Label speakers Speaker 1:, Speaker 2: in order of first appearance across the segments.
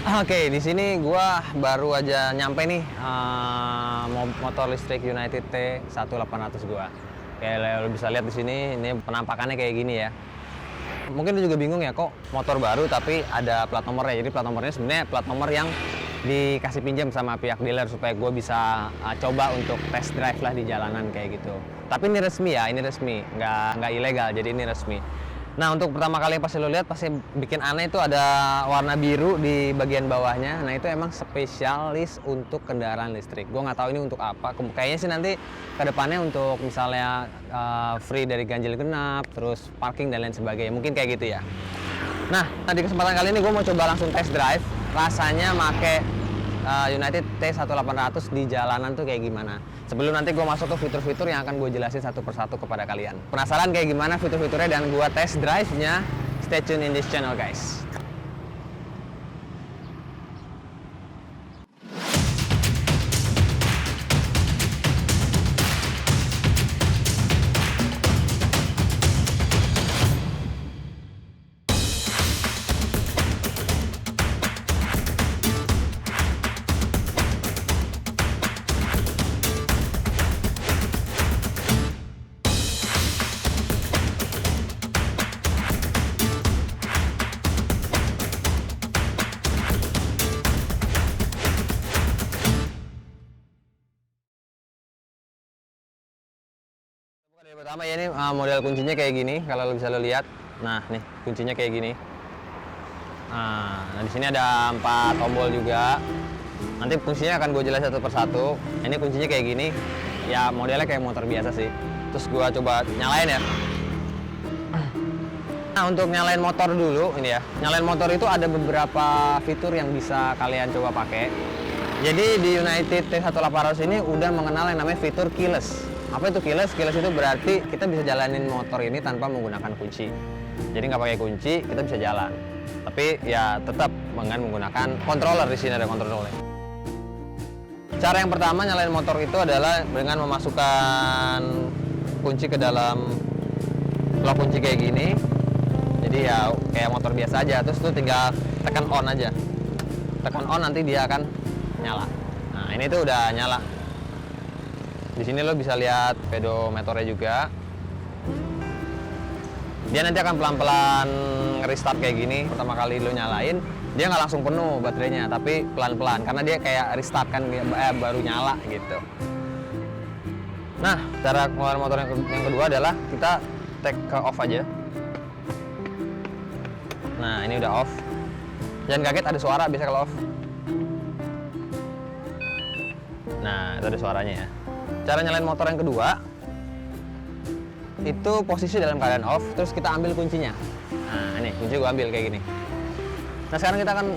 Speaker 1: Oke, di sini gua baru aja nyampe nih motor listrik United T1800 gua. Kayak lo bisa lihat di sini, ini penampakannya kayak gini ya. Mungkin lu juga bingung ya, kok motor baru tapi ada plat nomornya. Jadi plat nomornya sebenarnya plat nomor yang dikasih pinjam sama pihak dealer supaya gue bisa coba untuk test drive lah di jalanan kayak gitu. Tapi ini resmi ya, ini resmi, nggak ilegal, jadi ini resmi. Nah, untuk pertama kali pasti lo lihat pasti bikin aneh itu ada warna biru di bagian bawahnya. Nah, itu emang spesialis untuk kendaraan listrik. Gue nggak tahu ini untuk apa. Kayaknya sih nanti kedepannya untuk misalnya free dari ganjil genap, terus parking dan lain sebagainya. Mungkin kayak gitu ya. Nah, di kesempatan kali ini gue mau coba langsung test drive. Rasanya make United T1800 di jalanan tuh kayak gimana. Sebelum nanti gue masuk ke fitur-fitur yang akan gue jelasin satu persatu kepada kalian. Penasaran kayak gimana fitur-fiturnya dan gue test drive-nya? Stay tune in this channel guys. Yang pertama ya, ini model kuncinya kayak gini, kalau lo bisa lo lihat. Nah, nih kuncinya kayak gini. Nah, di sini ada 4 tombol juga. Nanti fungsinya akan gue jelasin satu persatu. Ini kuncinya kayak gini. Ya modelnya kayak motor biasa sih. Terus gue coba nyalain ya. Nah, untuk nyalain motor dulu ini ya. Nyalain motor itu ada beberapa fitur yang bisa kalian coba pakai. Jadi di United T1800 ini udah mengenal yang namanya fitur keyless. Apa itu keyless? Keyless itu berarti kita bisa jalanin motor ini tanpa menggunakan kunci. Jadi nggak pakai kunci, kita bisa jalan. Tapi ya tetap dengan menggunakan controller. Di sini ada controllernya. Cara yang pertama nyalain motor itu adalah dengan memasukkan kunci ke dalam lock kunci kayak gini. Jadi ya kayak motor biasa aja. Terus tuh tinggal tekan on aja. Tekan on nanti dia akan nyala. Nah, ini tuh udah nyala. Di sini lo bisa lihat pedometernya juga. Dia nanti akan pelan-pelan restart kayak gini. Pertama kali lo nyalain, dia nggak langsung penuh baterainya, tapi pelan-pelan karena dia kayak restart kan baru nyala gitu. Nah, cara keluar motor yang kedua adalah kita take ke off aja. Nah, ini udah off. Jangan kaget ada suara bisa kalau off. Nah, itu ada suaranya ya. Cara nyalain motor yang kedua itu posisi dalam keadaan off, terus kita ambil kuncinya. Nah, ini kunci gue ambil kayak gini. Nah, sekarang kita akan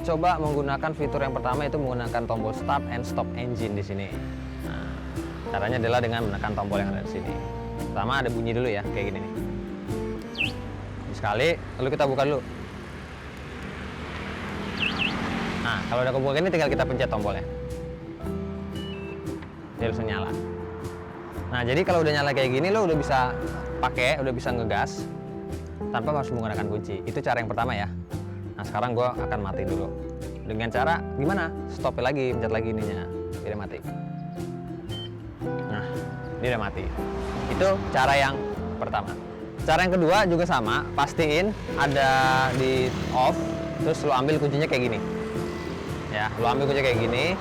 Speaker 1: coba menggunakan fitur yang pertama, itu menggunakan tombol start and stop engine di sini. Nah, caranya adalah dengan menekan tombol yang ada di sini. Pertama ada bunyi dulu ya, kayak gini nih. Sekali, lalu kita buka dulu. Nah, kalau udah kebuka ini tinggal kita pencet tombolnya. Dia langsung nyala. Nah, jadi kalau udah nyala kayak gini lo udah bisa pakai, udah bisa ngegas tanpa harus menggunakan kunci. Itu cara yang pertama ya. Nah, sekarang gue akan mati dulu. Dengan cara gimana? Stop lagi, pencet lagi ininya. Dia mati. Nah, dia udah mati. Itu cara yang pertama. Cara yang kedua juga sama, pastiin ada di off, terus lo ambil kuncinya kayak gini. Ya, lo ambil kuncinya kayak gini.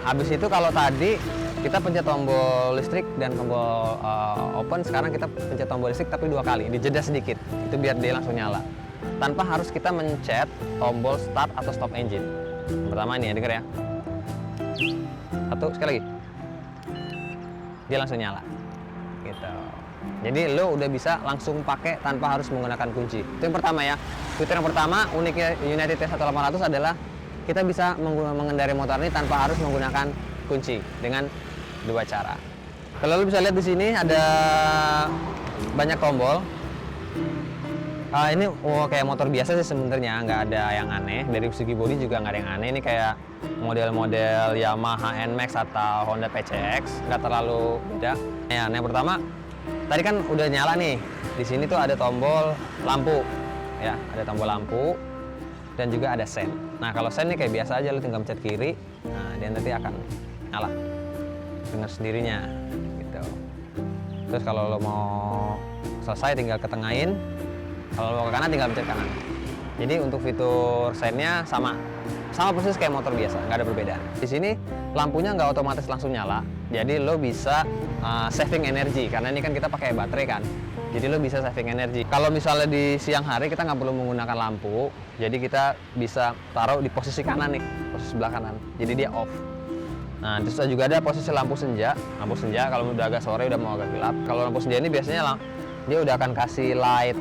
Speaker 1: Habis itu kalau tadi kita pencet tombol listrik dan tombol open, sekarang kita pencet tombol listrik tapi 2 kali, dijeda sedikit. Itu biar dia langsung nyala. Tanpa harus kita mencet tombol start atau stop engine. Yang pertama ini ya, denger ya. Satu, sekali lagi. Dia langsung nyala. Gitu. Jadi lo udah bisa langsung pakai tanpa harus menggunakan kunci. Itu yang pertama ya. Fitur yang pertama uniknya United T1800 adalah kita bisa mengendarai motor ini tanpa harus menggunakan kunci dengan 2 cara. Kalau lo bisa lihat di sini ada banyak tombol. Ini kayak motor biasa sih sebenarnya, nggak ada yang aneh. Dari segi bodi juga nggak ada yang aneh. Ini kayak model-model Yamaha NMAX atau Honda PCX, nggak terlalu beda. Ya, yang pertama tadi kan udah nyala nih. Di sini tuh ada tombol lampu, ya, ada tombol lampu. dan juga ada sen. Nah kalau sen nih kayak biasa aja, lu tinggal pencet kiri, nah dia nanti akan nyala dengan sendirinya gitu. Terus kalau lo mau selesai tinggal ketengahin, kalau lo mau ke kanan tinggal pencet kanan. Jadi untuk fitur sennya sama persis kayak motor biasa, nggak ada perbedaan. Di sini lampunya nggak otomatis langsung nyala, jadi lo bisa saving energi karena ini kan kita pakai baterai kan. Jadi lo bisa saving energi. Kalau misalnya di siang hari kita nggak perlu menggunakan lampu, jadi kita bisa taruh di posisi kanan nih, posisi sebelah kanan. Jadi dia off. Nah, terus juga ada posisi lampu senja. Lampu senja kalau udah agak sore, udah mau agak gelap. Kalau lampu senja ini biasanya dia udah akan kasih light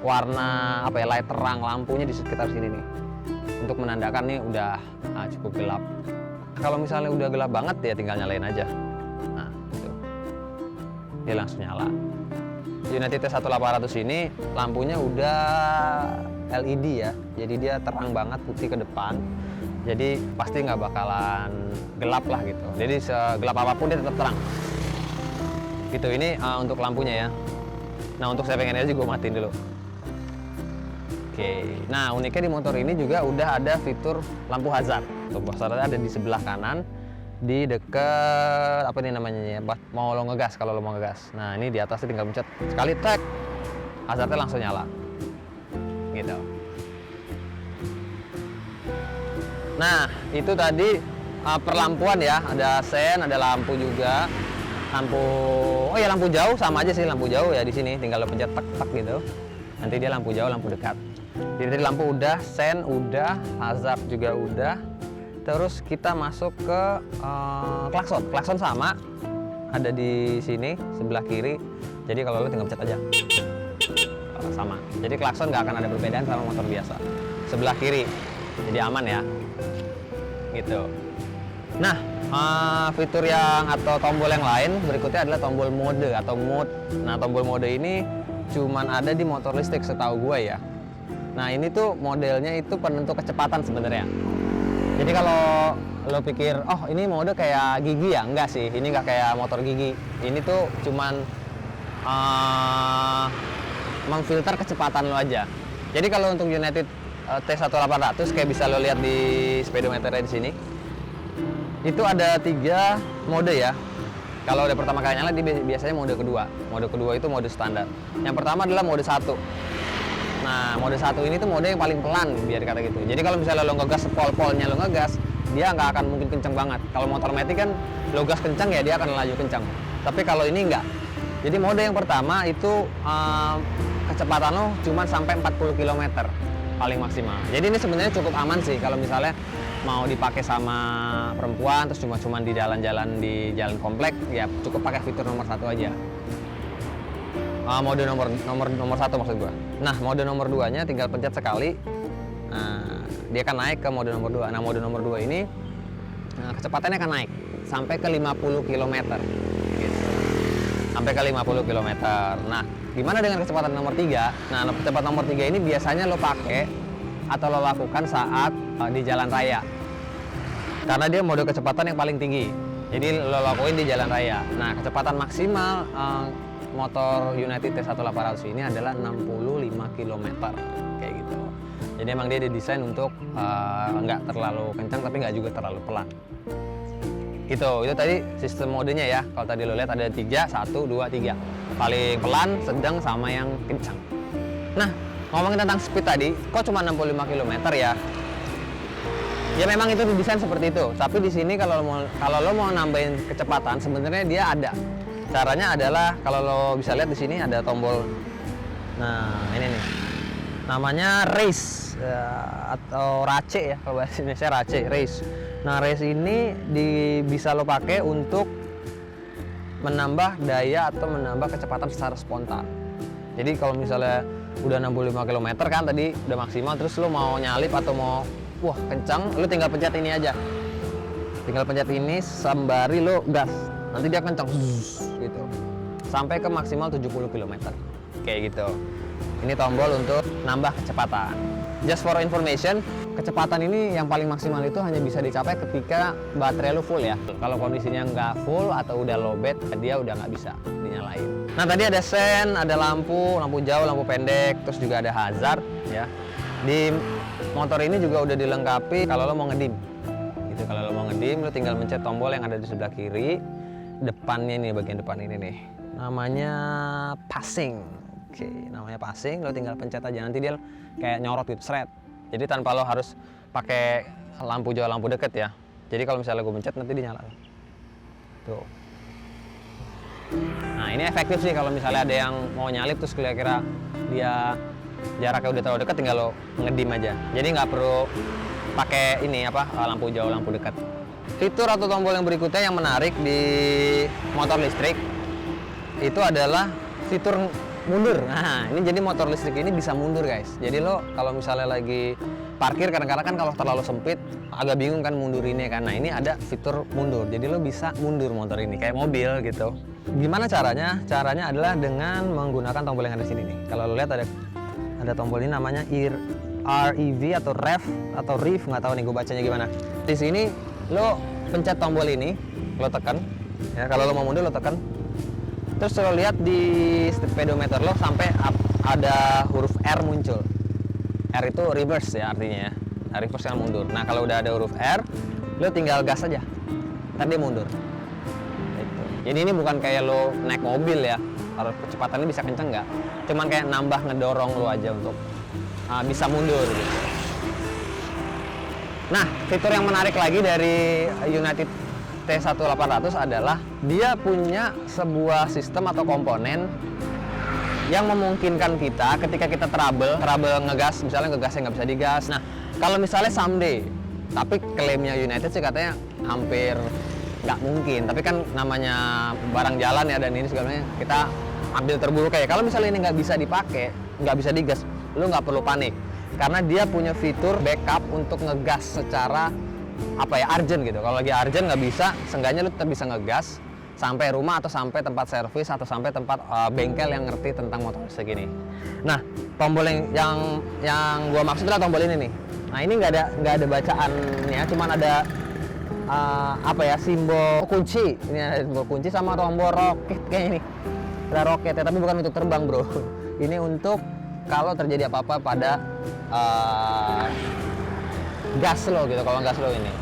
Speaker 1: warna apa ya, light terang lampunya di sekitar sini nih, untuk menandakan nih udah cukup gelap. Kalau misalnya udah gelap banget ya tinggal nyalain aja. Nah, gitu. Dia langsung nyala. United T1800 ini lampunya udah LED ya, jadi dia terang banget putih ke depan, jadi pasti nggak bakalan gelap lah gitu. Jadi segelap apapun dia tetap terang gitu. Ini untuk lampunya ya. Nah untuk saving energi gue matiin dulu. Oke, nah uniknya di motor ini juga udah ada fitur lampu hazard. Lampu hazard ada di sebelah kanan, di deket apa ini namanya ya, mau lo ngegas. Kalau lo mau ngegas, nah ini di atasnya tinggal pencet sekali, tek, hazardnya langsung nyala gitu. Nah itu tadi perlampuan ya, ada sen, ada lampu juga, lampu, oh ya lampu jauh sama aja sih, lampu jauh ya di sini tinggal lo pencet tek tek gitu, nanti dia lampu jauh, lampu dekat. Jadi tadi lampu udah, sen udah, hazard juga udah. Terus kita masuk ke klakson. Klakson sama, ada di sini sebelah kiri. Jadi kalau lo tinggal pencet aja, sama. Jadi klakson nggak akan ada perbedaan sama motor biasa. Sebelah kiri, jadi aman ya. Gitu. Nah, fitur yang atau tombol yang lain berikutnya adalah tombol mode atau mode. Nah, tombol mode ini cuman ada di motor listrik setahu gue ya. Nah, ini tuh modelnya itu penentu kecepatan sebenarnya. Jadi kalau lo pikir, oh ini mode kayak Gigi ya? Enggak sih, ini nggak kayak motor Gigi. Ini tuh cuman memfilter kecepatan lo aja. Jadi kalau untuk United T1800 kayak bisa lo lihat di speedometernya di sini, itu ada 3 mode ya. Kalau udah pertama kali nyala, dia biasanya mode kedua. Mode kedua itu mode standar. Yang pertama adalah mode 1. Nah, mode 1 ini tuh mode yang paling pelan, biar kata gitu. Jadi kalau misalnya lo ngegas sepol-polnya lo ngegas, dia nggak akan mungkin kenceng banget. Kalau motor matic kan lo gas kenceng ya dia akan laju kenceng. Tapi kalau ini enggak. Jadi mode yang pertama itu kecepatan lo cuma sampai 40 km paling maksimal. Jadi ini sebenarnya cukup aman sih kalau misalnya mau dipakai sama perempuan terus cuma di jalan-jalan di jalan komplek, ya cukup pakai fitur nomor 1 aja. Mode nomor 1 maksud gua. Nah, mode nomor 2-nya tinggal pencet sekali. Nah, dia akan naik ke mode nomor 2. Nah, mode nomor 2 ini kecepatannya akan naik sampai ke 50 km gitu. Sampai ke 50 km. Nah, gimana dengan kecepatan nomor 3? Nah, kecepatan nomor 3 ini biasanya lo pakai atau lo lakukan saat di jalan raya. Karena dia mode kecepatan yang paling tinggi. Jadi lo lakuin di jalan raya. Nah, kecepatan maksimal motor United T1800 ini adalah 65 km kayak gitu. Jadi emang dia didesain untuk nggak terlalu kencang tapi nggak juga terlalu pelan. Gitu, itu tadi sistem modenya ya. Kalau tadi lo lihat ada 3, 1, 2, 3. Paling pelan, sedang, sama yang kencang. Nah, ngomongin tentang speed tadi, kok cuma 65 km ya? Ya memang itu didesain seperti itu. Tapi di sini kalau lo mau nambahin kecepatan, sebenarnya dia ada. Caranya adalah kalau lo bisa lihat di sini ada tombol. Nah, ini nih. Namanya race atau race ya, kalau bahasa Indonesia race. Nah, race ini bisa lo pakai untuk menambah daya atau menambah kecepatan secara spontan. Jadi kalau misalnya udah 65 km kan tadi udah maksimal, terus lo mau nyalip atau mau wah kencang, lo tinggal pencet ini aja. Tinggal pencet ini sembari lo gas. Nanti dia kencang gitu. Sampai ke maksimal 70 km. Kayak gitu. Ini tombol untuk nambah kecepatan. Just for information, kecepatan ini yang paling maksimal itu hanya bisa dicapai ketika baterai lu full ya. Kalau kondisinya nggak full atau udah lowbat, dia udah nggak bisa dinyalain. Nah tadi ada sen, ada lampu jauh, lampu pendek, terus juga ada hazard ya. Di motor ini juga udah dilengkapi kalau lo mau ngedim. Gitu, kalau lo mau ngedim, lo tinggal mencet tombol yang ada di sebelah kiri. Depannya nih, bagian depan ini nih. Namanya passing. Oke, namanya passing. Lo tinggal pencet aja, nanti dia kayak nyorot gitu, seret. Jadi tanpa lo harus pakai lampu jauh, lampu deket ya. Jadi kalau misalnya gue pencet, nanti dia nyala. Tuh. Nah, ini efektif sih kalau misalnya ada yang mau nyalip terus kira-kira dia jaraknya udah terlalu dekat, tinggal lo ngedim aja. Jadi nggak perlu pakai ini apa, lampu jauh, lampu dekat. Fitur atau tombol yang berikutnya yang menarik di motor listrik itu adalah fitur mundur. Nah, ini jadi motor listrik ini bisa mundur, guys. Jadi lo kalau misalnya lagi parkir, kadang-kadang kan kalau terlalu sempit agak bingung kan mundurinnya kan. Nah, ini ada fitur mundur. Jadi lo bisa mundur motor ini kayak mobil gitu. Gimana caranya? Caranya adalah dengan menggunakan tombol yang ada di sini nih. Kalau lo lihat ada tombol ini namanya REV atau REV, nggak tahu nih gue bacanya gimana. Di sini lo pencet tombol ini, lo tekan. Ya, kalau lo mau mundur lo tekan. Terus lo lihat di speedometer lo sampai ada huruf R muncul. R itu reverse ya artinya ya. Reverse yang mundur. Nah, kalau udah ada huruf R, lo tinggal gas aja. Ntar dia mundur. Gitu. Jadi ini bukan kayak lo naik mobil ya. Kalau kecepatannya bisa kenceng nggak? Cuman kayak nambah ngedorong lo aja untuk bisa mundur gitu. Nah, fitur yang menarik lagi dari United T1800 adalah dia punya sebuah sistem atau komponen yang memungkinkan kita ketika kita trouble ngegas, misalnya ngegasnya nggak bisa digas. Nah, kalau misalnya someday, tapi klaimnya United sih katanya hampir nggak mungkin. Tapi kan namanya barang jalan ya, dan ini sebenarnya kita ambil terburuk kayak kalau misalnya ini nggak bisa dipakai, nggak bisa digas, lu nggak perlu panik karena dia punya fitur backup untuk ngegas secara urgent gitu. Kalau lagi urgent nggak bisa, seenggaknya lu tetap bisa ngegas sampai rumah atau sampai tempat servis atau sampai tempat bengkel yang ngerti tentang motor listrik ini. Nah, tombol yang gua maksud adalah tombol ini nih. Nah, ini nggak ada bacaannya, cuman ada simbol kunci. Ini ada simbol kunci sama tombol roket kayak ini. Ada roket ya, tapi bukan untuk terbang, bro. Ini untuk kalau terjadi apa-apa pada gas lo gitu, kalau gas lo ini.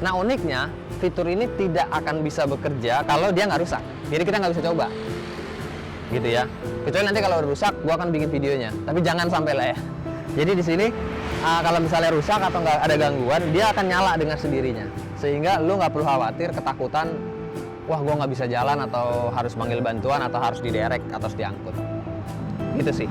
Speaker 1: Nah, uniknya fitur ini tidak akan bisa bekerja kalau dia nggak rusak. Jadi kita nggak bisa coba gitu ya. Kecuali nanti kalau rusak, gua akan bikin videonya. Tapi jangan sampai lah ya. Jadi di sini kalau misalnya rusak atau nggak ada gangguan, dia akan nyala dengan sendirinya. Sehingga lu nggak perlu khawatir, ketakutan, wah gua nggak bisa jalan atau harus manggil bantuan atau harus diderek atau harus diangkut. Gitu sih.